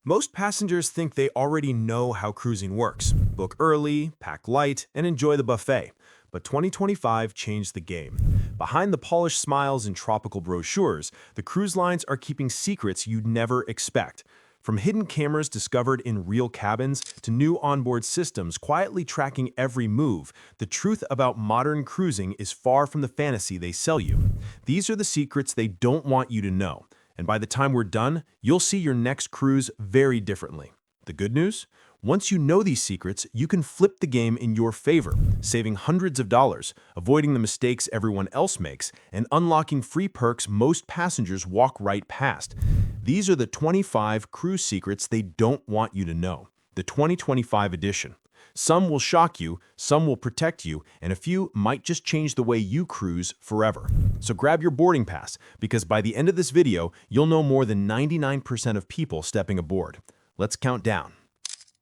Most passengers think they already know how cruising works. Book early, pack light, and enjoy the buffet. But 2025 changed the game. Behind the polished smiles and tropical brochures, the cruise lines are keeping secrets you'd never expect. From hidden cameras discovered in real cabins to new onboard systems quietly tracking every move, the truth about modern cruising is far from the fantasy they sell you. These are the secrets they don't want you to know. And by the time we're done, you'll see your next cruise very differently. The good news? Once you know these secrets, you can flip the game in your favor, saving hundreds of dollars, avoiding the mistakes everyone else makes, and unlocking free perks most passengers walk right past. These are the 25 cruise secrets they don't want you to know. The 2025 edition. Some will shock you, some will protect you, and a few might just change the way you cruise forever. So grab your boarding pass, because by the end of this video, you'll know more than 99% of people stepping aboard. Let's count down.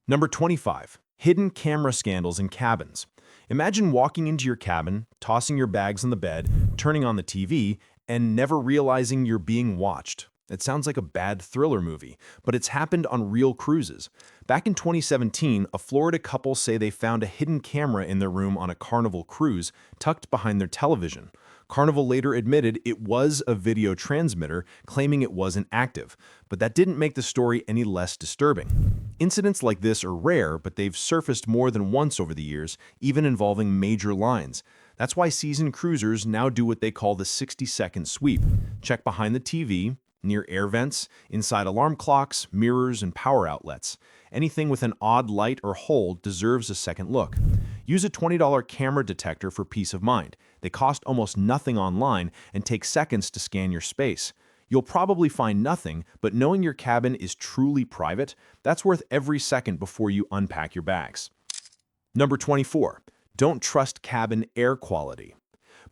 Number 25. Hidden camera scandals in cabins. Imagine walking into your cabin, tossing your bags on the bed, turning on the TV, and never realizing you're being watched. It sounds like a bad thriller movie, but it's happened on real cruises. Back in 2017, a Florida couple say they found a hidden camera in their room on a Carnival cruise, tucked behind their television. Carnival later admitted it was a video transmitter, claiming it wasn't active, but that didn't make the story any less disturbing. Incidents like this are rare, but they've surfaced more than once over the years, even involving major lines. That's why seasoned cruisers now do what they call the 60-second sweep. Check behind the TV, near air vents, inside alarm clocks, mirrors, and power outlets. Anything with an odd light or hole deserves a second look. Use a $20 camera detector for peace of mind. They cost almost nothing online and take seconds to scan your space. You'll probably find nothing, but knowing your cabin is truly private, that's worth every second before you unpack your bags. Number 24. Don't trust cabin air quality.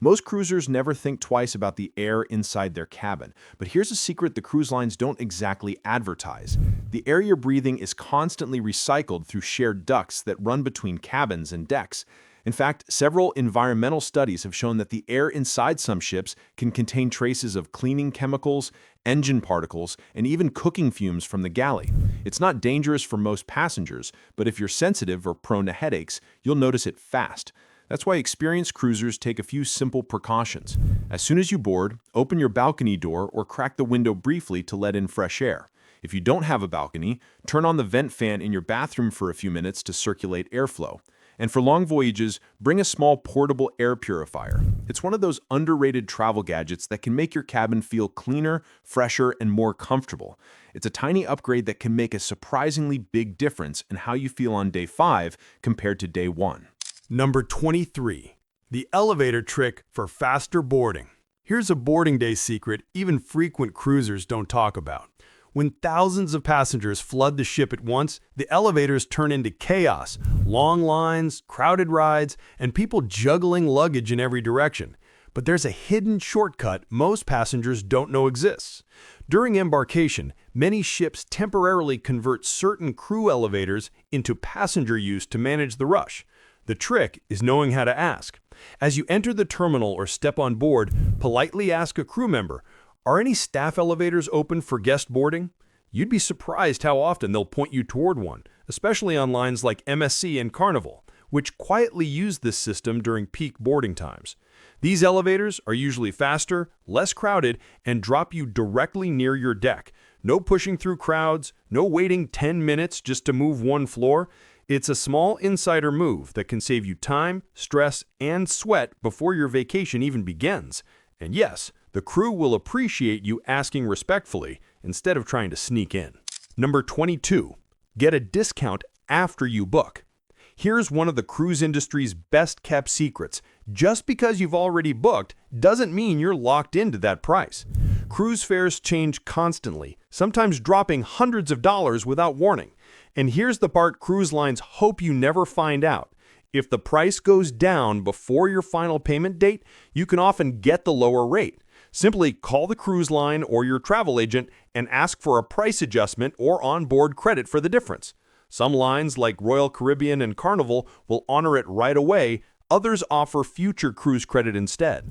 Most cruisers never think twice about the air inside their cabin, but here's a secret the cruise lines don't exactly advertise. The air you're breathing is constantly recycled through shared ducts that run between cabins and decks. In fact, several environmental studies have shown that the air inside some ships can contain traces of cleaning chemicals, engine particles, and even cooking fumes from the galley. It's not dangerous for most passengers, but if you're sensitive or prone to headaches, you'll notice it fast. That's why experienced cruisers take a few simple precautions. As soon as you board, open your balcony door or crack the window briefly to let in fresh air. If you don't have a balcony, turn on the vent fan in your bathroom for a few minutes to circulate airflow. And for long voyages, bring a small portable air purifier. It's one of those underrated travel gadgets that can make your cabin feel cleaner, fresher, and more comfortable. It's a tiny upgrade that can make a surprisingly big difference in how you feel on day 5 compared to day 1. Number 23. The elevator trick for faster boarding. Here's a boarding day secret even frequent cruisers don't talk about. When thousands of passengers flood the ship at once, the elevators turn into chaos. Long lines, crowded rides, and people juggling luggage in every direction. But there's a hidden shortcut most passengers don't know exists. During embarkation, many ships temporarily convert certain crew elevators into passenger use to manage the rush. The trick is knowing how to ask. As you enter the terminal or step on board, politely ask a crew member, "Are any staff elevators open for guest boarding?" You'd be surprised how often they'll point you toward one, especially on lines like MSC and Carnival, which quietly use this system during peak boarding times. These elevators are usually faster, less crowded, and drop you directly near your deck. No pushing through crowds, no waiting 10 minutes just to move one floor. It's a small insider move that can save you time, stress, and sweat before your vacation even begins. And yes, the crew will appreciate you asking respectfully instead of trying to sneak in. Number 22. Get a discount after you book. Here's one of the cruise industry's best-kept secrets. Just because you've already booked doesn't mean you're locked into that price. Cruise fares change constantly, sometimes dropping hundreds of dollars without warning. And here's the part cruise lines hope you never find out. If the price goes down before your final payment date, you can often get the lower rate. Simply call the cruise line or your travel agent and ask for a price adjustment or onboard credit for the difference. Some lines like Royal Caribbean and Carnival will honor it right away. Others offer future cruise credit instead.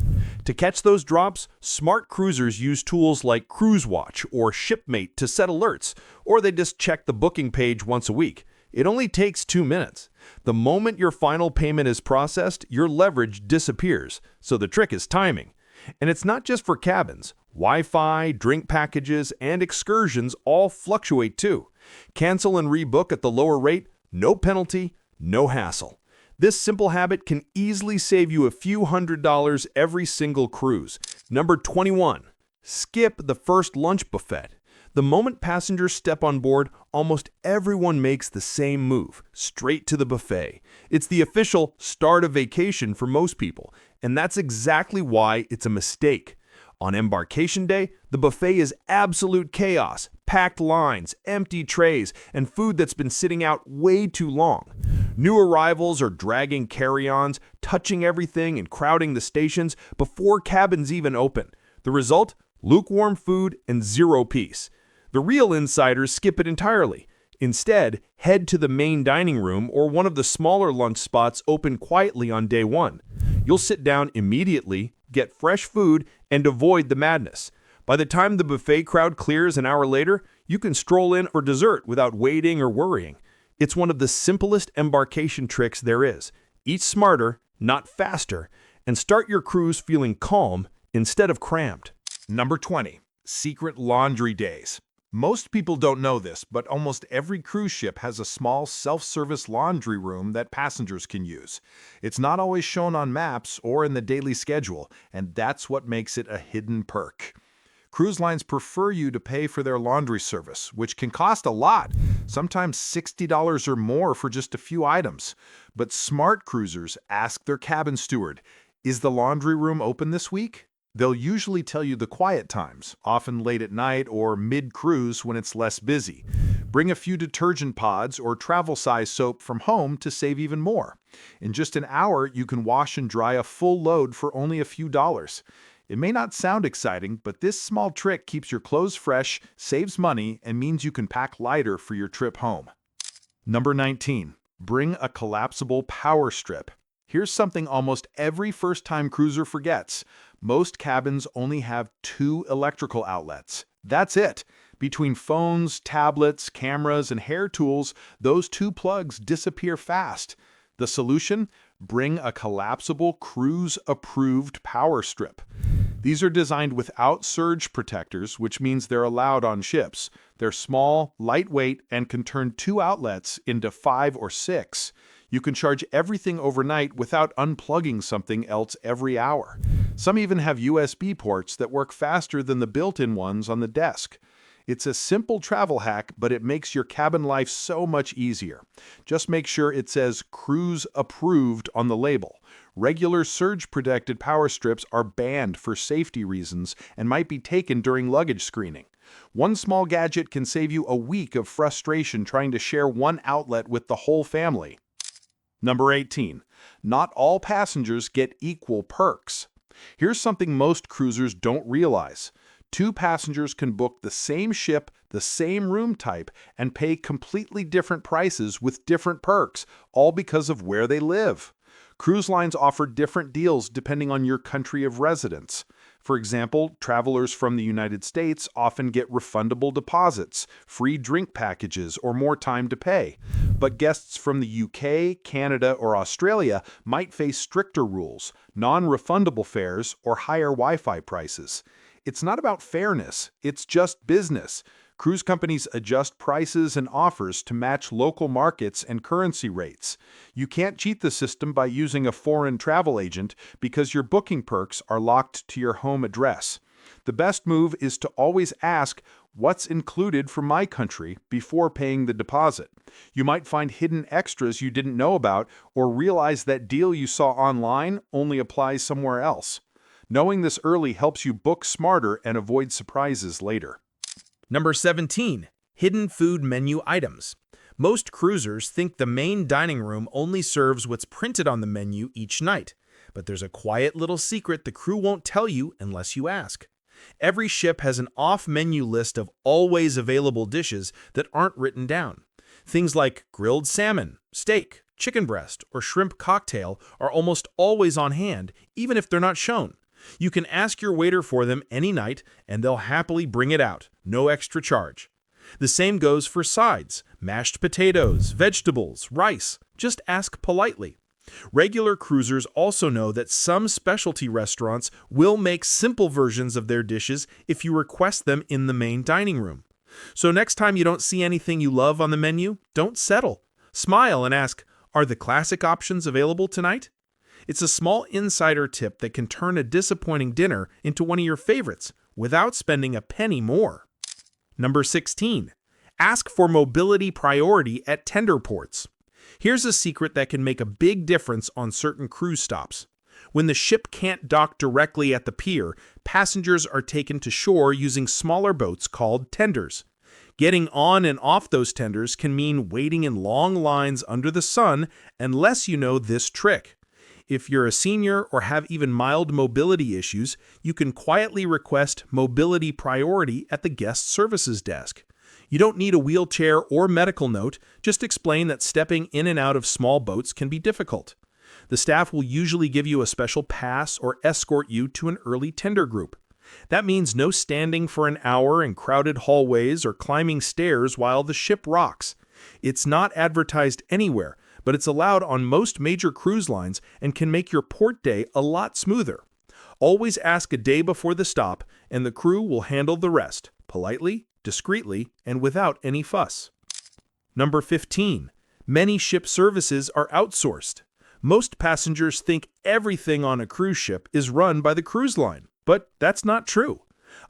To catch those drops, smart cruisers use tools like Cruise Watch or Shipmate to set alerts, or they just check the booking page once a week. It only takes 2 minutes. The moment your final payment is processed, your leverage disappears, so the trick is timing. And it's not just for cabins. Wi-Fi, drink packages, and excursions all fluctuate too. Cancel and rebook at the lower rate, no penalty, no hassle. This simple habit can easily save you a few $100s every single cruise. Number 21. Skip the first lunch buffet. The moment passengers step on board, almost everyone makes the same move, straight to the buffet. It's the official start of vacation for most people, and that's exactly why it's a mistake. On embarkation day, the buffet is absolute chaos, packed lines, empty trays, and food that's been sitting out way too long. New arrivals are dragging carry-ons, touching everything and crowding the stations before cabins even open. The result? Lukewarm food and zero peace. The real insiders skip it entirely. Instead, head to the main dining room or one of the smaller lunch spots open quietly on day one. You'll sit down immediately, get fresh food, and avoid the madness. By the time the buffet crowd clears an hour later, you can stroll in for dessert without waiting or worrying. It's one of the simplest embarkation tricks there is. Eat smarter, not faster, and start your cruise feeling calm instead of cramped. Number 20. Secret laundry days. Most people don't know this, but almost every cruise ship has a small self-service laundry room that passengers can use. It's not always shown on maps or in the daily schedule, and that's what makes it a hidden perk. Cruise lines prefer you to pay for their laundry service, which can cost a lot, sometimes $60 or more for just a few items. But smart cruisers ask their cabin steward, "Is the laundry room open this week?" They'll usually tell you the quiet times, often late at night or mid-cruise when it's less busy. Bring a few detergent pods or travel-size soap from home to save even more. In just an hour, you can wash and dry a full load for only a few dollars. It may not sound exciting, but this small trick keeps your clothes fresh, saves money, and means you can pack lighter for your trip home. Number 19. Bring a collapsible power strip. Here's something almost every first-time cruiser forgets. Most cabins only have 2 electrical outlets. That's it. Between phones, tablets, cameras, and hair tools, those 2 plugs disappear fast. The solution? Bring a collapsible cruise-approved power strip. These are designed without surge protectors, which means they're allowed on ships. They're small, lightweight, and can turn 2 outlets into 5 or 6. You can charge everything overnight without unplugging something else every hour. Some even have USB ports that work faster than the built-in ones on the desk. It's a simple travel hack, but it makes your cabin life so much easier. Just make sure it says Cruise Approved on the label. Regular surge-protected power strips are banned for safety reasons and might be taken during luggage screening. One small gadget can save you a week of frustration trying to share one outlet with the whole family. Number 18. Not all passengers get equal perks. Here's something most cruisers don't realize. 2 passengers can book the same ship, the same room type, and pay completely different prices with different perks, all because of where they live. Cruise lines offer different deals depending on your country of residence. For example, travelers from the United States often get refundable deposits, free drink packages, or more time to pay. But guests from the UK, Canada, or Australia might face stricter rules, non-refundable fares, or higher Wi-Fi prices. It's not about fairness, it's just business. Cruise companies adjust prices and offers to match local markets and currency rates. You can't cheat the system by using a foreign travel agent because your booking perks are locked to your home address. The best move is to always ask, "What's included for my country?" before paying the deposit. You might find hidden extras you didn't know about or realize that deal you saw online only applies somewhere else. Knowing this early helps you book smarter and avoid surprises later. Number 17. Hidden food menu items. Most cruisers think the main dining room only serves what's printed on the menu each night, but there's a quiet little secret the crew won't tell you unless you ask. Every ship has an off-menu list of always available dishes that aren't written down. Things like grilled salmon, steak, chicken breast, or shrimp cocktail are almost always on hand, even if they're not shown. You can ask your waiter for them any night, and they'll happily bring it out, no extra charge. The same goes for sides, mashed potatoes, vegetables, rice. Just ask politely. Regular cruisers also know that some specialty restaurants will make simple versions of their dishes if you request them in the main dining room. So next time you don't see anything you love on the menu, don't settle. Smile and ask, "Are the classic options available tonight?" It's a small insider tip that can turn a disappointing dinner into one of your favorites without spending a penny more. Number 16. Ask for mobility priority at tender ports. Here's a secret that can make a big difference on certain cruise stops. When the ship can't dock directly at the pier, passengers are taken to shore using smaller boats called tenders. Getting on and off those tenders can mean waiting in long lines under the sun unless you know this trick. If you're a senior or have even mild mobility issues, you can quietly request mobility priority at the guest services desk. You don't need a wheelchair or medical note, just explain that stepping in and out of small boats can be difficult. The staff will usually give you a special pass or escort you to an early tender group. That means no standing for an hour in crowded hallways or climbing stairs while the ship rocks. It's not advertised anywhere, but it's allowed on most major cruise lines and can make your port day a lot smoother. Always ask a day before the stop, and the crew will handle the rest, politely, discreetly, and without any fuss. Number 15. Many ship services are outsourced. Most passengers think everything on a cruise ship is run by the cruise line, but that's not true.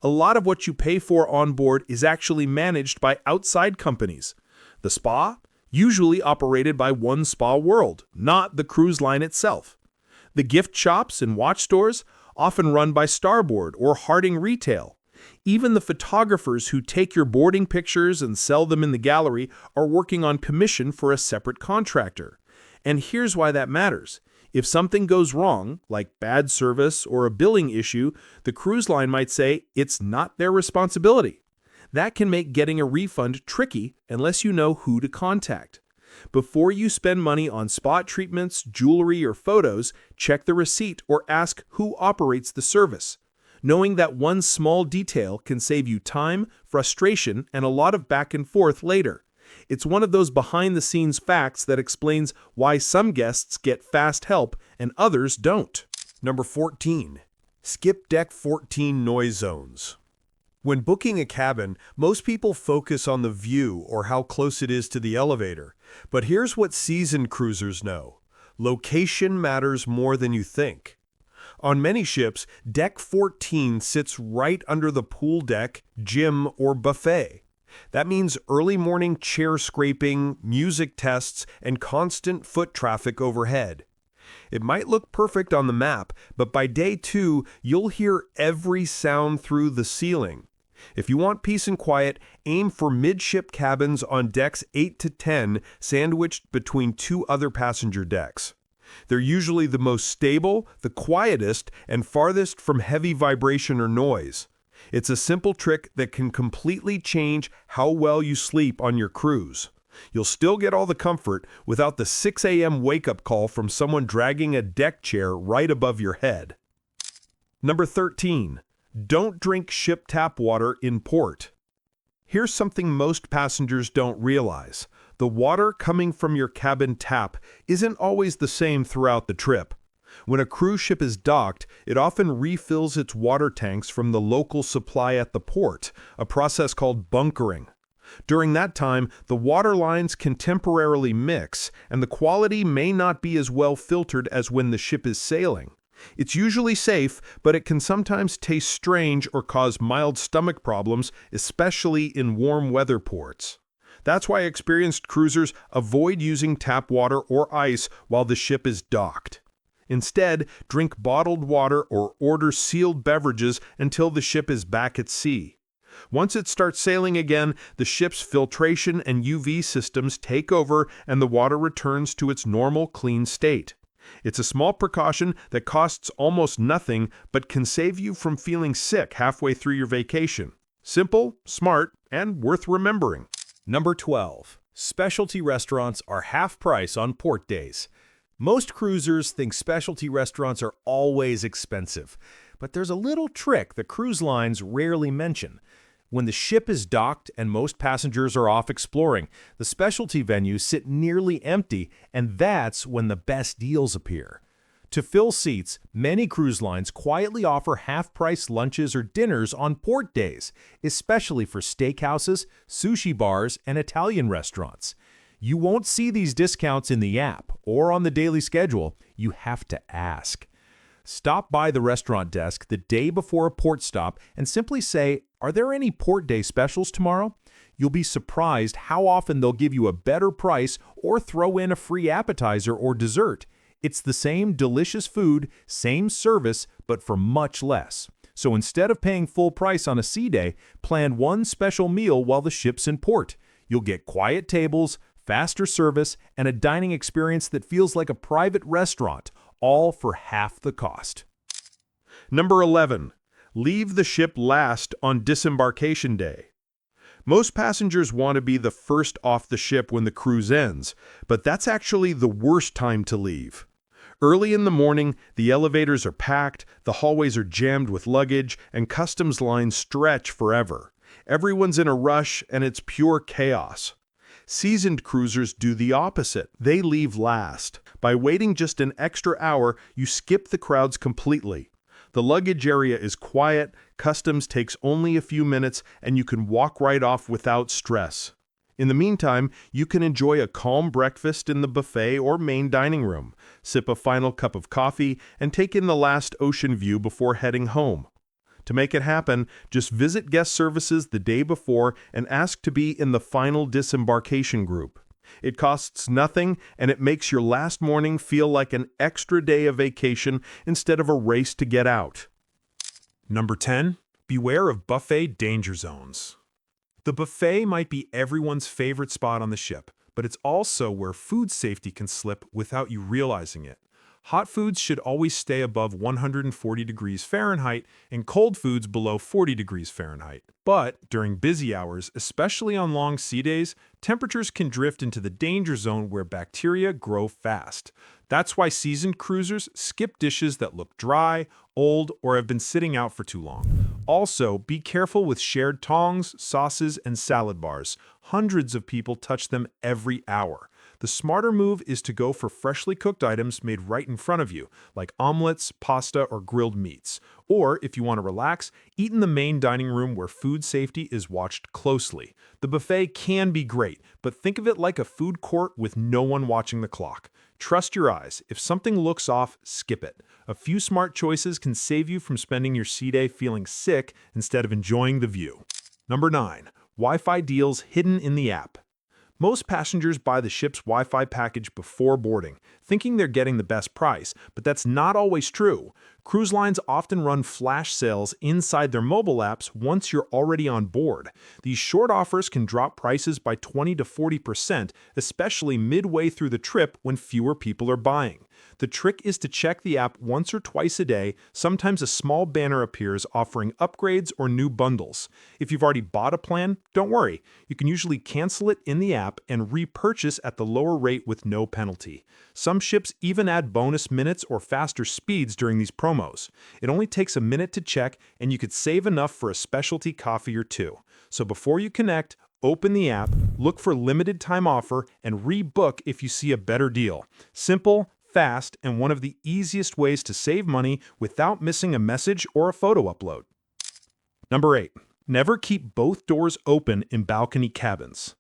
A lot of what you pay for on board is actually managed by outside companies. The spa? Usually operated by One Spa World, not the cruise line itself. The gift shops and watch stores? Often run by Starboard or Harding Retail. Even the photographers who take your boarding pictures and sell them in the gallery are working on commission for a separate contractor. And here's why that matters. If something goes wrong, like bad service or a billing issue, the cruise line might say it's not their responsibility. That can make getting a refund tricky unless you know who to contact. Before you spend money on spot treatments, jewelry, or photos, check the receipt or ask who operates the service. Knowing that one small detail can save you time, frustration, and a lot of back and forth later. It's one of those behind-the-scenes facts that explains why some guests get fast help and others don't. Number 14. Skip Deck 14 noise zones. When booking a cabin, most people focus on the view or how close it is to the elevator. But here's what seasoned cruisers know. Location matters more than you think. On many ships, Deck 14 sits right under the pool deck, gym, or buffet. That means early morning chair scraping, music tests, and constant foot traffic overhead. It might look perfect on the map, but by day 2, you'll hear every sound through the ceiling. If you want peace and quiet, aim for midship cabins on decks 8 to 10, sandwiched between 2 other passenger decks. They're usually the most stable, the quietest, and farthest from heavy vibration or noise. It's a simple trick that can completely change how well you sleep on your cruise. You'll still get all the comfort without the 6 a.m. wake-up call from someone dragging a deck chair right above your head. Number 13. Don't drink ship tap water in port. Here's something most passengers don't realize. The water coming from your cabin tap isn't always the same throughout the trip. When a cruise ship is docked, it often refills its water tanks from the local supply at the port, a process called bunkering. During that time, the water lines can temporarily mix, and the quality may not be as well filtered as when the ship is sailing. It's usually safe, but it can sometimes taste strange or cause mild stomach problems, especially in warm weather ports. That's why experienced cruisers avoid using tap water or ice while the ship is docked. Instead, drink bottled water or order sealed beverages until the ship is back at sea. Once it starts sailing again, the ship's filtration and UV systems take over and the water returns to its normal clean state. It's a small precaution that costs almost nothing but can save you from feeling sick halfway through your vacation. Simple, smart, and worth remembering. Number 12. Specialty restaurants are half price on port days. Most cruisers think specialty restaurants are always expensive, but there's a little trick the cruise lines rarely mention. When the ship is docked and most passengers are off exploring, the specialty venues sit nearly empty, and that's when the best deals appear. To fill seats, many cruise lines quietly offer half-price lunches or dinners on port days, especially for steakhouses, sushi bars, and Italian restaurants. You won't see these discounts in the app or on the daily schedule. You have to ask. Stop by the restaurant desk the day before a port stop and simply say, "Are there any port day specials tomorrow?" You'll be surprised how often they'll give you a better price or throw in a free appetizer or dessert. It's the same delicious food, same service, but for much less. So instead of paying full price on a sea day, plan one special meal while the ship's in port. You'll get quiet tables, faster service, and a dining experience that feels like a private restaurant, all for half the cost. Number 11. Leave the ship last on disembarkation day. Most passengers want to be the first off the ship when the cruise ends, but that's actually the worst time to leave. Early in the morning, the elevators are packed, the hallways are jammed with luggage, and customs lines stretch forever. Everyone's in a rush, and it's pure chaos. Seasoned cruisers do the opposite. They leave last. By waiting just an extra hour, you skip the crowds completely. The luggage area is quiet, customs takes only a few minutes, and you can walk right off without stress. In the meantime, you can enjoy a calm breakfast in the buffet or main dining room, sip a final cup of coffee, and take in the last ocean view before heading home. To make it happen, just visit guest services the day before and ask to be in the final disembarkation group. It costs nothing, and it makes your last morning feel like an extra day of vacation instead of a race to get out. Number 10. Beware of buffet danger zones. The buffet might be everyone's favorite spot on the ship, but it's also where food safety can slip without you realizing it. Hot foods should always stay above 140 degrees Fahrenheit and cold foods below 40 degrees Fahrenheit. But during busy hours, especially on long sea days, temperatures can drift into the danger zone where bacteria grow fast. That's why seasoned cruisers skip dishes that look dry, old, or have been sitting out for too long. Also, be careful with shared tongs, sauces, and salad bars. Hundreds of people touch them every hour. The smarter move is to go for freshly cooked items made right in front of you, like omelets, pasta, or grilled meats. Or, if you want to relax, eat in the main dining room where food safety is watched closely. The buffet can be great, but think of it like a food court with no one watching the clock. Trust your eyes. If something looks off, skip it. A few smart choices can save you from spending your sea day feeling sick instead of enjoying the view. Number 9. Wi-Fi deals hidden in the app. Most passengers buy the ship's Wi-Fi package before boarding, thinking they're getting the best price, but that's not always true. Cruise lines often run flash sales inside their mobile apps once you're already on board. These short offers can drop prices by 20 to 40%, especially midway through the trip when fewer people are buying. The trick is to check the app once or twice a day. Sometimes a small banner appears offering upgrades or new bundles. If you've already bought a plan, don't worry. You can usually cancel it in the app and repurchase at the lower rate with no penalty. Some ships even add bonus minutes or faster speeds during these promos. It only takes a minute to check, and you could save enough for a specialty coffee or two. So before you connect, open the app, look for limited time offer, and rebook if you see a better deal. Simple, fast, and one of the easiest ways to save money without missing a message or a photo upload. Number 8. Never keep both doors open in balcony cabins.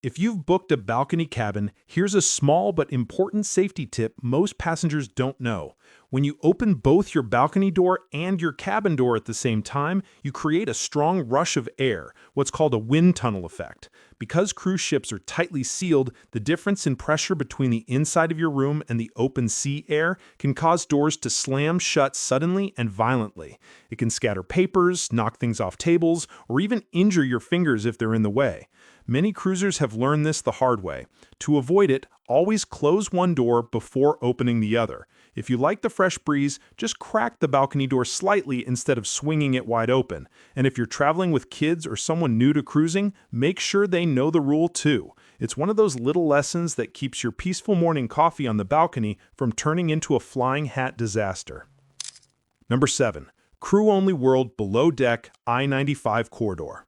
If you've booked a balcony cabin, here's a small but important safety tip most passengers don't know. When you open both your balcony door and your cabin door at the same time, you create a strong rush of air, what's called a wind tunnel effect. Because cruise ships are tightly sealed, the difference in pressure between the inside of your room and the open sea air can cause doors to slam shut suddenly and violently. It can scatter papers, knock things off tables, or even injure your fingers if they're in the way. Many cruisers have learned this the hard way. To avoid it, always close one door before opening the other. If you like the fresh breeze, just crack the balcony door slightly instead of swinging it wide open. And if you're traveling with kids or someone new to cruising, make sure they know the rule too. It's one of those little lessons that keeps your peaceful morning coffee on the balcony from turning into a flying hat disaster. Number 7. Crew-only world below deck I-95 corridor.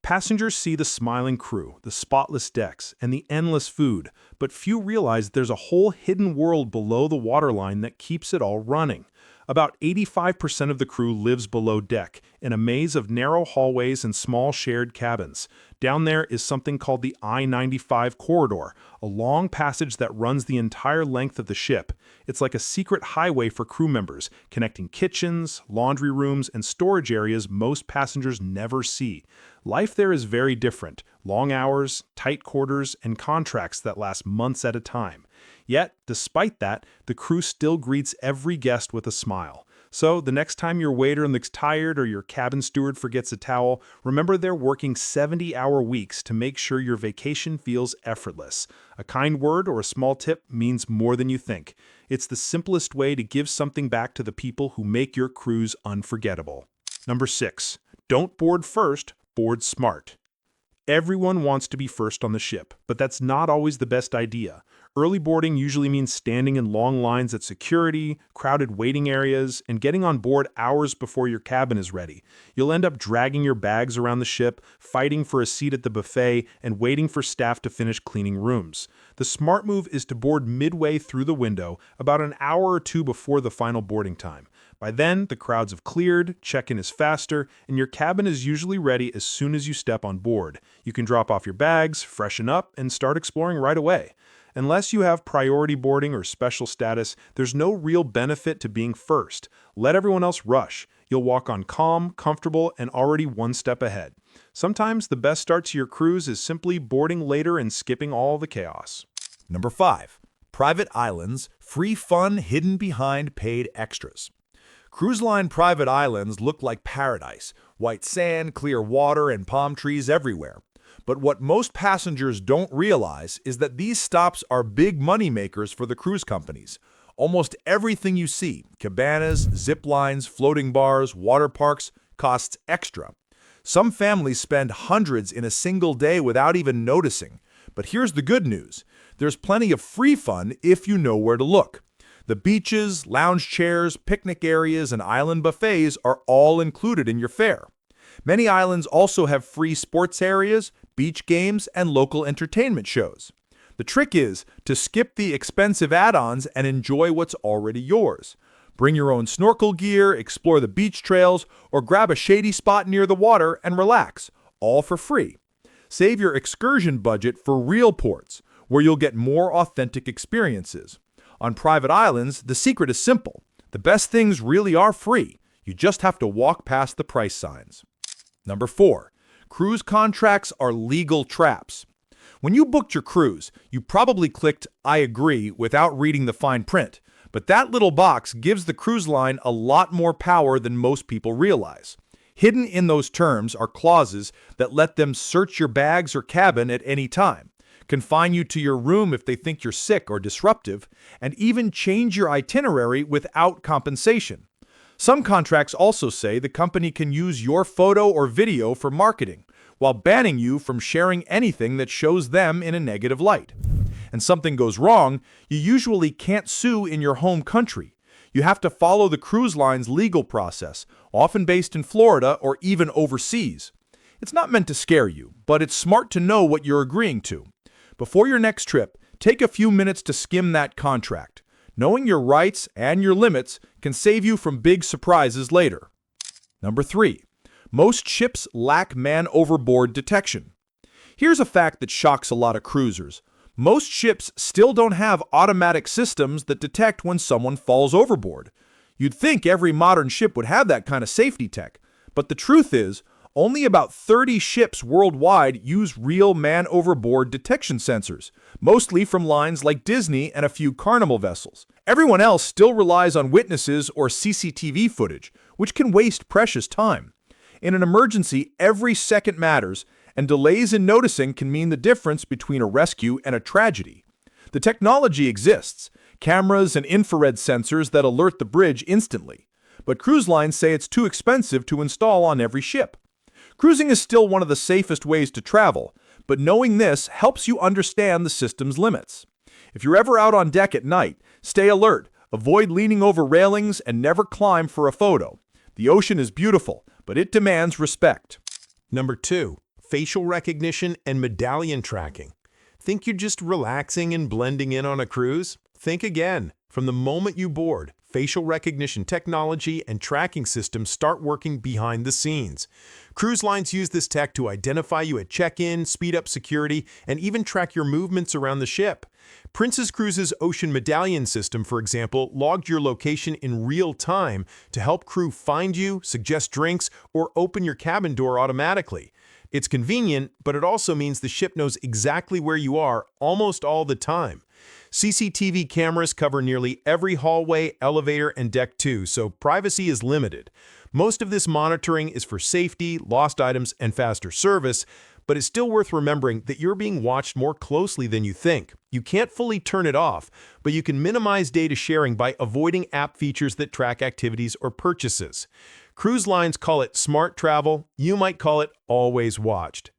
Passengers see the smiling crew, the spotless decks, and the endless food, but few realize there's a whole hidden world below the waterline that keeps it all running. About 85% of the crew lives below deck, in a maze of narrow hallways and small shared cabins. Down there is something called the I-95 corridor, a long passage that runs the entire length of the ship. It's like a secret highway for crew members, connecting kitchens, laundry rooms, and storage areas most passengers never see. Life there is very different: long hours, tight quarters, and contracts that last months at a time. Yet, despite that, the crew still greets every guest with a smile. So, the next time your waiter looks tired or your cabin steward forgets a towel, remember they're working 70-hour weeks to make sure your vacation feels effortless. A kind word or a small tip means more than you think. It's the simplest way to give something back to the people who make your cruise unforgettable. Number 6. Don't board first, board smart. Everyone wants to be first on the ship, but that's not always the best idea. Early boarding usually means standing in long lines at security, crowded waiting areas, and getting on board hours before your cabin is ready. You'll end up dragging your bags around the ship, fighting for a seat at the buffet, and waiting for staff to finish cleaning rooms. The smart move is to board midway through the window, about an hour or two before the final boarding time. By then, the crowds have cleared, check-in is faster, and your cabin is usually ready as soon as you step on board. You can drop off your bags, freshen up, and start exploring right away. Unless you have priority boarding or special status, there's no real benefit to being first. Let everyone else rush. You'll walk on calm, comfortable, and already one step ahead. Sometimes the best start to your cruise is simply boarding later and skipping all the chaos. Number 5. Private islands, free fun hidden behind paid extras. Cruise line private islands look like paradise: white sand, clear water, and palm trees everywhere. But what most passengers don't realize is that these stops are big money makers for the cruise companies. Almost everything you see, cabanas, zip lines, floating bars, water parks, costs extra. Some families spend hundreds in a single day without even noticing. But here's the good news: there's plenty of free fun if you know where to look. The beaches, lounge chairs, picnic areas, and island buffets are all included in your fare. Many islands also have free sports areas, beach games, and local entertainment shows. The trick is to skip the expensive add-ons and enjoy what's already yours. Bring your own snorkel gear, explore the beach trails, or grab a shady spot near the water and relax, all for free. Save your excursion budget for real ports, where you'll get more authentic experiences. On private islands, the secret is simple. The best things really are free. You just have to walk past the price signs. Number 4. Cruise contracts are legal traps. When you booked your cruise, you probably clicked "I agree" without reading the fine print. But that little box gives the cruise line a lot more power than most people realize. Hidden in those terms are clauses that let them search your bags or cabin at any time, confine you to your room if they think you're sick or disruptive, and even change your itinerary without compensation. Some contracts also say the company can use your photo or video for marketing, while banning you from sharing anything that shows them in a negative light. And something goes wrong, you usually can't sue in your home country. You have to follow the cruise line's legal process, often based in Florida or even overseas. It's not meant to scare you, but it's smart to know what you're agreeing to. Before your next trip, take a few minutes to skim that contract. Knowing your rights and your limits can save you from big surprises later. Number 3. Most ships lack man overboard detection. Here's a fact that shocks a lot of cruisers. Most ships still don't have automatic systems that detect when someone falls overboard. You'd think every modern ship would have that kind of safety tech, but the truth is, only about 30 ships worldwide use real man overboard detection sensors, mostly from lines like Disney and a few Carnival vessels. Everyone else still relies on witnesses or CCTV footage, which can waste precious time. In an emergency, every second matters, and delays in noticing can mean the difference between a rescue and a tragedy. The technology exists: cameras and infrared sensors that alert the bridge instantly. But cruise lines say it's too expensive to install on every ship. Cruising is still one of the safest ways to travel, but knowing this helps you understand the system's limits. If you're ever out on deck at night, stay alert, avoid leaning over railings, and never climb for a photo. The ocean is beautiful, but it demands respect. Number 2, facial recognition and medallion tracking. Think you're just relaxing and blending in on a cruise? Think again. From the moment you board, facial recognition technology and tracking systems start working behind the scenes. Cruise lines use this tech to identify you at check-in, speed up security, and even track your movements around the ship. Princess Cruises' Ocean Medallion system, for example, logged your location in real time to help crew find you, suggest drinks, or open your cabin door automatically. It's convenient, but it also means the ship knows exactly where you are almost all the time. CCTV cameras cover nearly every hallway, elevator, and deck too, so privacy is limited. Most of this monitoring is for safety, lost items, and faster service, but it's still worth remembering that you're being watched more closely than you think. You can't fully turn it off, but you can minimize data sharing by avoiding app features that track activities or purchases. Cruise lines call it smart travel. You might call it always watched.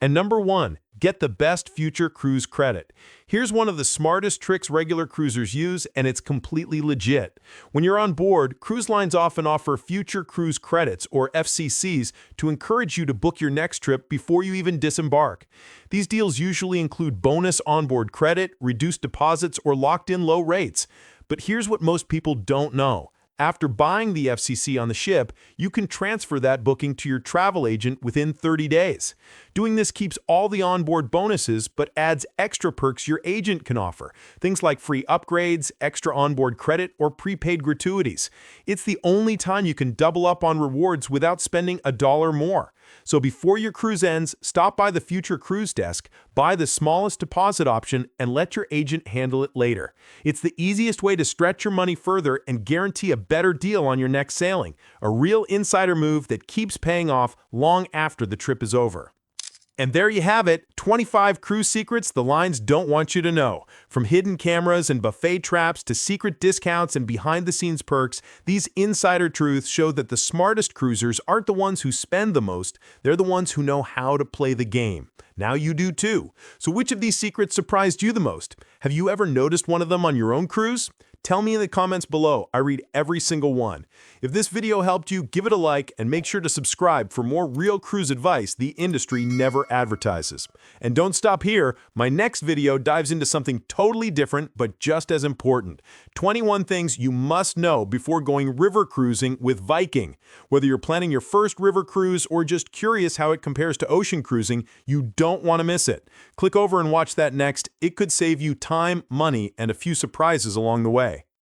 And number 1, get the best future cruise credit. Here's one of the smartest tricks regular cruisers use, and it's completely legit. When you're on board, cruise lines often offer future cruise credits, or FCCs, to encourage you to book your next trip before you even disembark. These deals usually include bonus onboard credit, reduced deposits, or locked-in low rates. But here's what most people don't know. After buying the FCC on the ship, you can transfer that booking to your travel agent within 30 days. Doing this keeps all the onboard bonuses, but adds extra perks your agent can offer. Things like free upgrades, extra onboard credit, or prepaid gratuities. It's the only time you can double up on rewards without spending $1 more. So before your cruise ends, stop by the Future Cruise Desk, buy the smallest deposit option, and let your agent handle it later. It's the easiest way to stretch your money further and guarantee a better deal on your next sailing. A real insider move that keeps paying off long after the trip is over. And there you have it, 25 cruise secrets the lines don't want you to know. From hidden cameras and buffet traps to secret discounts and behind-the-scenes perks, these insider truths show that the smartest cruisers aren't the ones who spend the most, they're the ones who know how to play the game. Now you do too. So which of these secrets surprised you the most? Have you ever noticed one of them on your own cruise? Tell me in the comments below. I read every single one. If this video helped you, give it a like and make sure to subscribe for more real cruise advice the industry never advertises. And don't stop here. My next video dives into something totally different but just as important. 21 things you must know before going river cruising with Viking. Whether you're planning your first river cruise or just curious how it compares to ocean cruising, you don't want to miss it. Click over and watch that next. It could save you time, money, and a few surprises along the way.